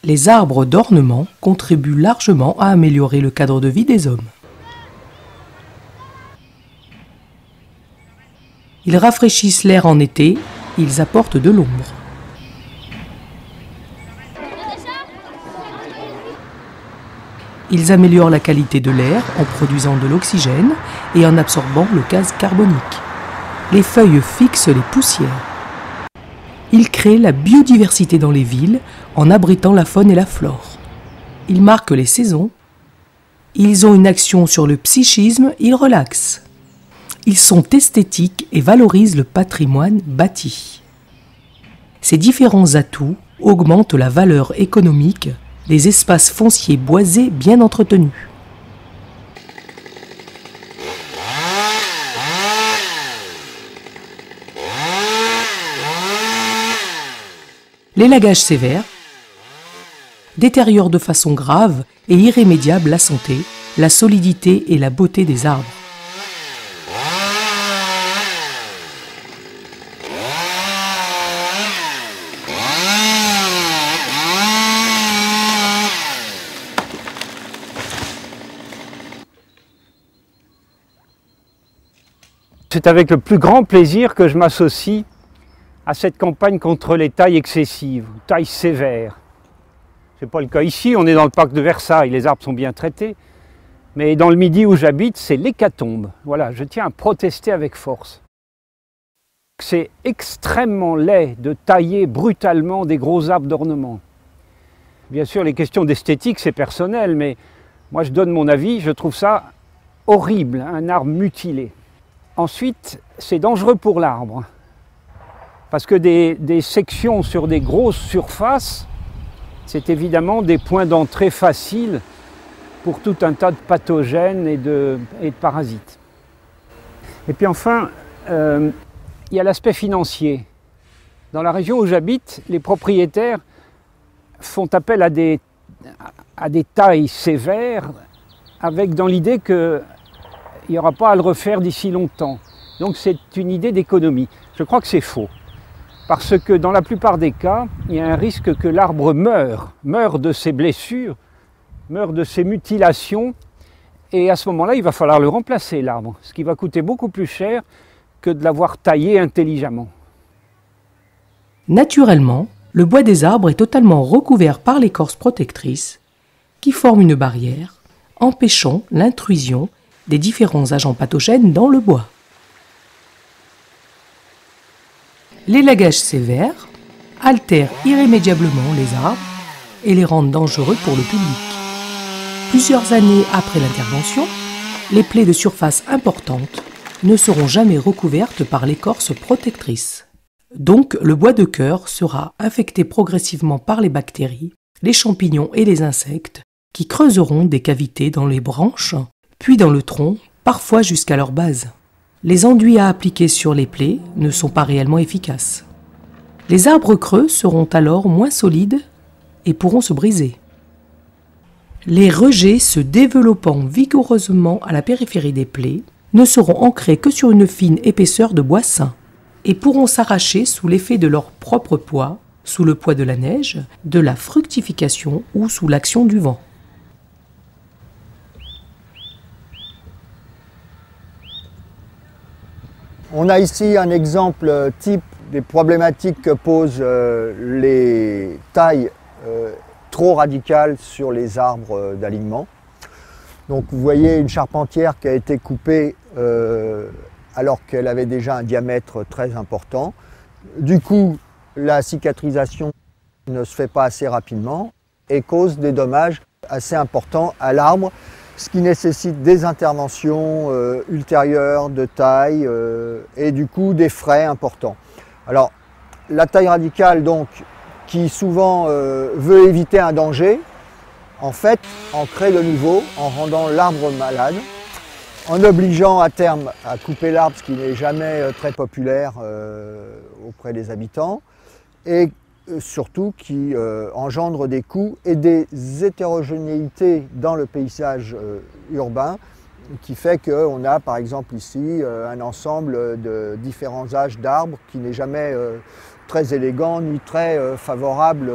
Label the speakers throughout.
Speaker 1: Les arbres d'ornement contribuent largement à améliorer le cadre de vie des hommes. Ils rafraîchissent l'air en été, ils apportent de l'ombre. Ils améliorent la qualité de l'air en produisant de l'oxygène et en absorbant le gaz carbonique. Les feuilles fixent les poussières. Ils créent la biodiversité dans les villes en abritant la faune et la flore. Ils marquent les saisons. Ils ont une action sur le psychisme, ils relaxent. Ils sont esthétiques et valorisent le patrimoine bâti. Ces différents atouts augmentent la valeur économique des espaces fonciers boisés bien entretenus. L'élagage sévère détériore de façon grave et irrémédiable la santé, la solidité et la beauté des arbres.
Speaker 2: C'est avec le plus grand plaisir que je m'associe à cette campagne contre les tailles excessives, tailles sévères. Ce n'est pas le cas ici, on est dans le parc de Versailles, les arbres sont bien traités. Mais dans le Midi où j'habite, c'est l'hécatombe. Voilà, je tiens à protester avec force. C'est extrêmement laid de tailler brutalement des gros arbres d'ornement. Bien sûr, les questions d'esthétique, c'est personnel, mais moi je donne mon avis, je trouve ça horrible, un arbre mutilé. Ensuite, c'est dangereux pour l'arbre, parce que des sections sur des grosses surfaces, c'est évidemment des points d'entrée faciles pour tout un tas de pathogènes et de parasites. Et puis enfin, il y a l'aspect financier. Dans la région où j'habite, les propriétaires font appel à des tailles sévères, avec dans l'idée que il n'y aura pas à le refaire d'ici longtemps. Donc c'est une idée d'économie. Je crois que c'est faux. Parce que dans la plupart des cas, il y a un risque que l'arbre meure de ses blessures, meure de ses mutilations. Et à ce moment-là, il va falloir le remplacer, l'arbre. Ce qui va coûter beaucoup plus cher que de l'avoir taillé intelligemment.
Speaker 1: Naturellement, le bois des arbres est totalement recouvert par l'écorce protectrice qui forme une barrière, empêchant l'intrusion des différents agents pathogènes dans le bois. L'élagage sévère altère irrémédiablement les arbres et les rend dangereux pour le public. Plusieurs années après l'intervention, les plaies de surface importantes ne seront jamais recouvertes par l'écorce protectrice. Donc le bois de cœur sera infecté progressivement par les bactéries, les champignons et les insectes qui creuseront des cavités dans les branches puis dans le tronc, parfois jusqu'à leur base. Les enduits à appliquer sur les plaies ne sont pas réellement efficaces. Les arbres creux seront alors moins solides et pourront se briser. Les rejets se développant vigoureusement à la périphérie des plaies ne seront ancrés que sur une fine épaisseur de bois sain et pourront s'arracher sous l'effet de leur propre poids, sous le poids de la neige, de la fructification ou sous l'action du vent.
Speaker 3: On a ici un exemple type des problématiques que posent les tailles trop radicales sur les arbres d'alignement. Donc vous voyez une charpentière qui a été coupée alors qu'elle avait déjà un diamètre très important. Du coup, la cicatrisation ne se fait pas assez rapidement et cause des dommages assez importants à l'arbre, ce qui nécessite des interventions ultérieures de taille et du coup des frais importants. Alors la taille radicale donc qui souvent veut éviter un danger, en fait en crée de nouveau en rendant l'arbre malade, en obligeant à terme à couper l'arbre, ce qui n'est jamais très populaire auprès des habitants, et surtout qui engendre des coûts et des hétérogénéités dans le paysage urbain, qui fait qu'on a par exemple ici un ensemble de différents âges d'arbres qui n'est jamais très élégant ni très favorable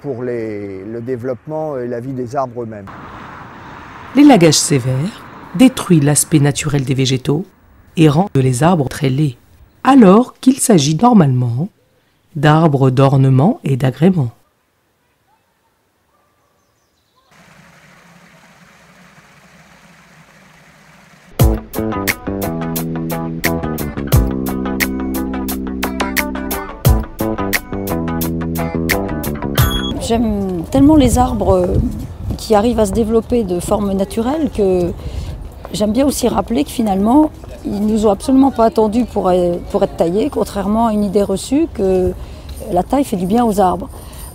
Speaker 3: pour le développement et la vie des arbres eux-mêmes.
Speaker 1: L'élagage sévère détruit l'aspect naturel des végétaux et rend les arbres très laids, alors qu'il s'agit normalement d'arbres d'ornement et d'agrément.
Speaker 4: J'aime tellement les arbres qui arrivent à se développer de forme naturelle que j'aime bien aussi rappeler que finalement, ils ne nous ont absolument pas attendus pour être taillés, contrairement à une idée reçue que la taille fait du bien aux arbres.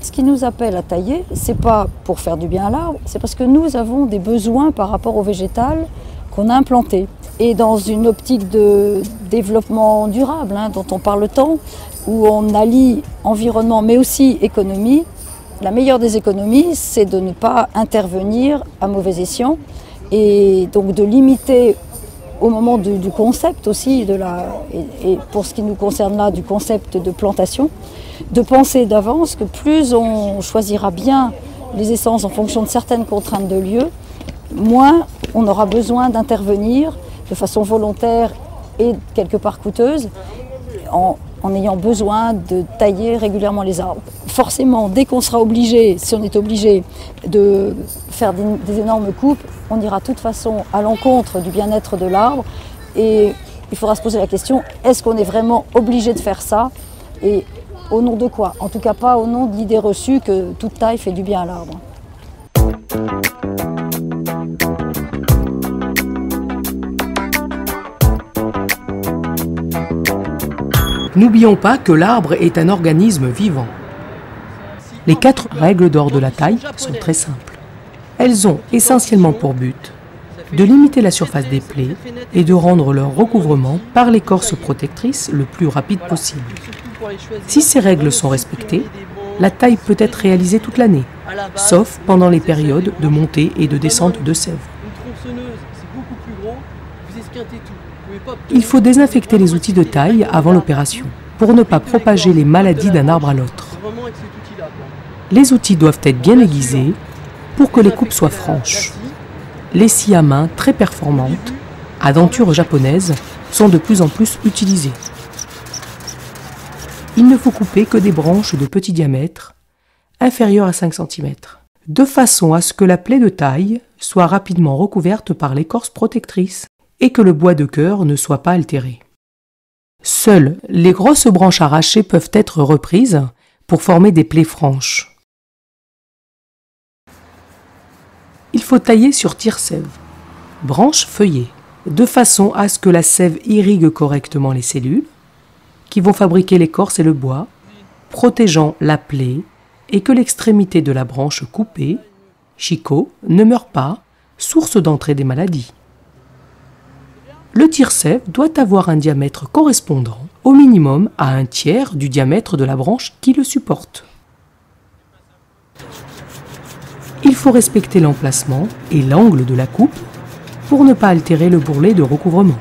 Speaker 4: Ce qui nous appelle à tailler, ce n'est pas pour faire du bien à l'arbre, c'est parce que nous avons des besoins par rapport au végétal qu'on a implanté. Et dans une optique de développement durable, dont on parle tant, où on allie environnement mais aussi économie, la meilleure des économies, c'est de ne pas intervenir à mauvais escient et donc de limiter au moment du concept aussi, et pour ce qui nous concerne là, du concept de plantation, de penser d'avance que plus on choisira bien les essences en fonction de certaines contraintes de lieu, moins on aura besoin d'intervenir de façon volontaire et quelque part coûteuse en ayant besoin de tailler régulièrement les arbres. Forcément, dès qu'on sera obligé, si on est obligé de faire des énormes coupes, on ira de toute façon à l'encontre du bien-être de l'arbre et il faudra se poser la question, est-ce qu'on est vraiment obligé de faire ça et au nom de quoi? En tout cas pas au nom de l'idée reçue que toute taille fait du bien à l'arbre.
Speaker 1: N'oublions pas que l'arbre est un organisme vivant. Les 4 règles d'or de la taille sont très simples. Elles ont essentiellement pour but de limiter la surface des plaies et de rendre leur recouvrement par l'écorce protectrice le plus rapide possible. Si ces règles sont respectées, la taille peut être réalisée toute l'année, sauf pendant les périodes de montée et de descente de sève. Il faut désinfecter les outils de taille avant l'opération, pour ne pas propager les maladies d'un arbre à l'autre. Les outils doivent être bien aiguisés pour que les coupes soient franches. Les scies à main très performantes, à denture japonaise, sont de plus en plus utilisées. Il ne faut couper que des branches de petit diamètre, inférieures à 5 cm, de façon à ce que la plaie de taille soit rapidement recouverte par l'écorce protectrice et que le bois de cœur ne soit pas altéré. Seules les grosses branches arrachées peuvent être reprises pour former des plaies franches. Il faut tailler sur tire-sève, branches feuillées, de façon à ce que la sève irrigue correctement les cellules qui vont fabriquer l'écorce et le bois, protégeant la plaie et que l'extrémité de la branche coupée, chicot, ne meure pas, source d'entrée des maladies. Le tire-sève doit avoir un diamètre correspondant au minimum à 1/3 du diamètre de la branche qui le supporte. Il faut respecter l'emplacement et l'angle de la coupe pour ne pas altérer le bourrelet de recouvrement.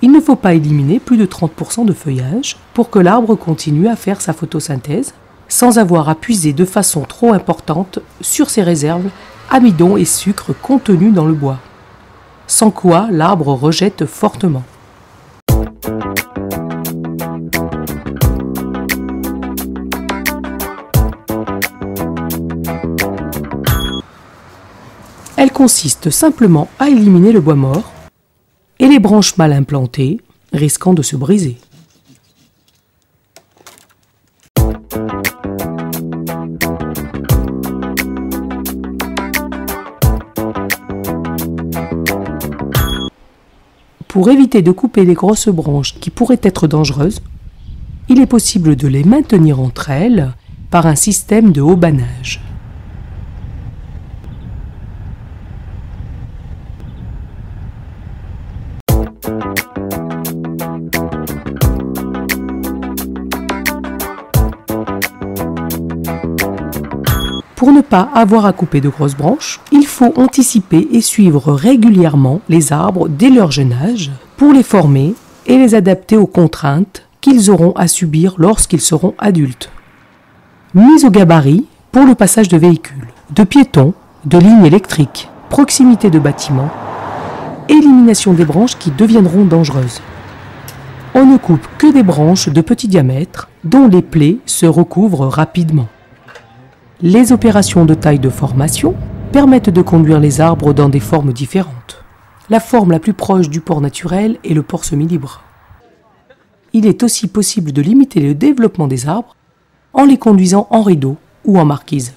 Speaker 1: Il ne faut pas éliminer plus de 30% de feuillage pour que l'arbre continue à faire sa photosynthèse sans avoir à puiser de façon trop importante sur ses réserves, amidon et sucre contenus dans le bois, sans quoi l'arbre rejette fortement. Elle consiste simplement à éliminer le bois mort et les branches mal implantées risquant de se briser. Pour éviter de couper les grosses branches qui pourraient être dangereuses, il est possible de les maintenir entre elles par un système de haubanage. Pour ne pas avoir à couper de grosses branches, il faut anticiper et suivre régulièrement les arbres dès leur jeune âge pour les former et les adapter aux contraintes qu'ils auront à subir lorsqu'ils seront adultes. Mise au gabarit pour le passage de véhicules, de piétons, de lignes électriques, proximité de bâtiments, élimination des branches qui deviendront dangereuses. On ne coupe que des branches de petit diamètre dont les plaies se recouvrent rapidement. Les opérations de taille de formation permettent de conduire les arbres dans des formes différentes. La forme la plus proche du port naturel est le port semi-libre. Il est aussi possible de limiter le développement des arbres en les conduisant en rideau ou en marquise.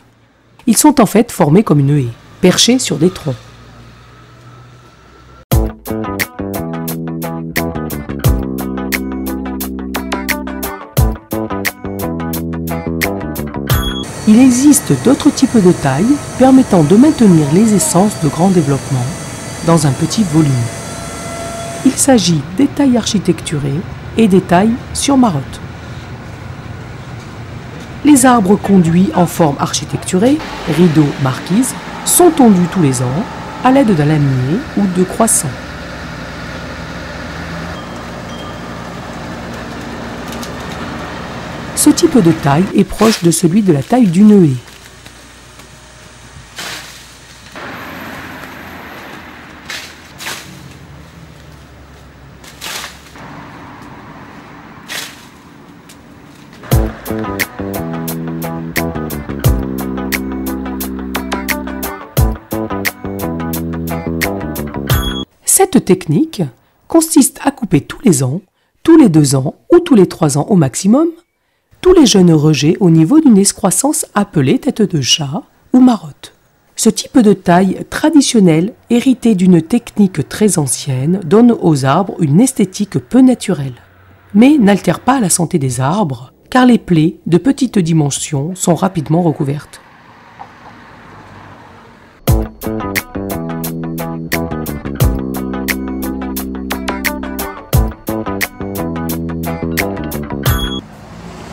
Speaker 1: Ils sont en fait formés comme une haie, perchés sur des troncs. Il existe d'autres types de tailles permettant de maintenir les essences de grand développement dans un petit volume. Il s'agit des tailles architecturées et des tailles sur marotte. Les arbres conduits en forme architecturée, rideaux, marquises, sont tondus tous les ans à l'aide d'un lamier ou de croissants. Ce type de taille est proche de celui de la taille d'une haie. Cette technique consiste à couper tous les ans, tous les 2 ans ou tous les 3 ans au maximum, tous les jeunes rejets au niveau d'une excroissance appelée tête de chat ou marotte. Ce type de taille traditionnelle, héritée d'une technique très ancienne, donne aux arbres une esthétique peu naturelle, mais n'altère pas la santé des arbres, car les plaies de petite dimension sont rapidement recouvertes.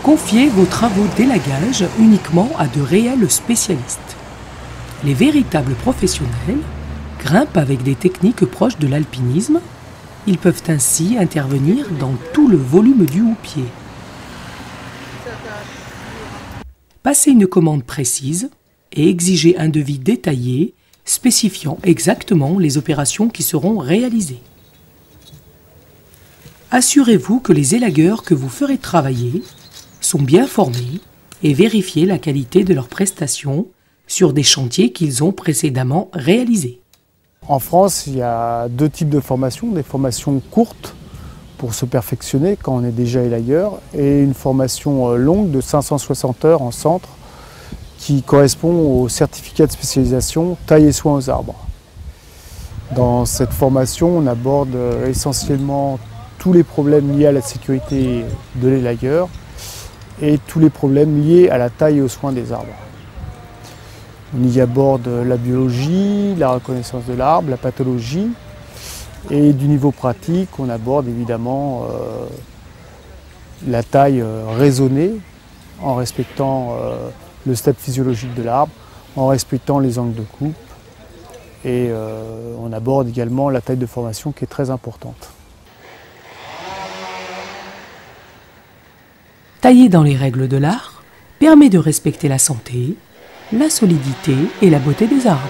Speaker 1: Confiez vos travaux d'élagage uniquement à de réels spécialistes. Les véritables professionnels grimpent avec des techniques proches de l'alpinisme. Ils peuvent ainsi intervenir dans tout le volume du houppier. Passez une commande précise et exigez un devis détaillé spécifiant exactement les opérations qui seront réalisées. Assurez-vous que les élagueurs que vous ferez travailler sont bien formés et vérifiez la qualité de leurs prestations sur des chantiers qu'ils ont précédemment réalisés.
Speaker 5: En France, il y a 2 types de formations, des formations courtes pour se perfectionner quand on est déjà élagueur et une formation longue de 560 heures en centre qui correspond au certificat de spécialisation taille et soins aux arbres. Dans cette formation, on aborde essentiellement tous les problèmes liés à la sécurité de l'élagueur et tous les problèmes liés à la taille et aux soins des arbres. On y aborde la biologie, la reconnaissance de l'arbre, la pathologie et du niveau pratique, on aborde évidemment la taille raisonnée en respectant le stade physiologique de l'arbre, en respectant les angles de coupe et on aborde également la taille de formation qui est très importante.
Speaker 1: Tailler dans les règles de l'art permet de respecter la santé, la solidité et la beauté des arbres.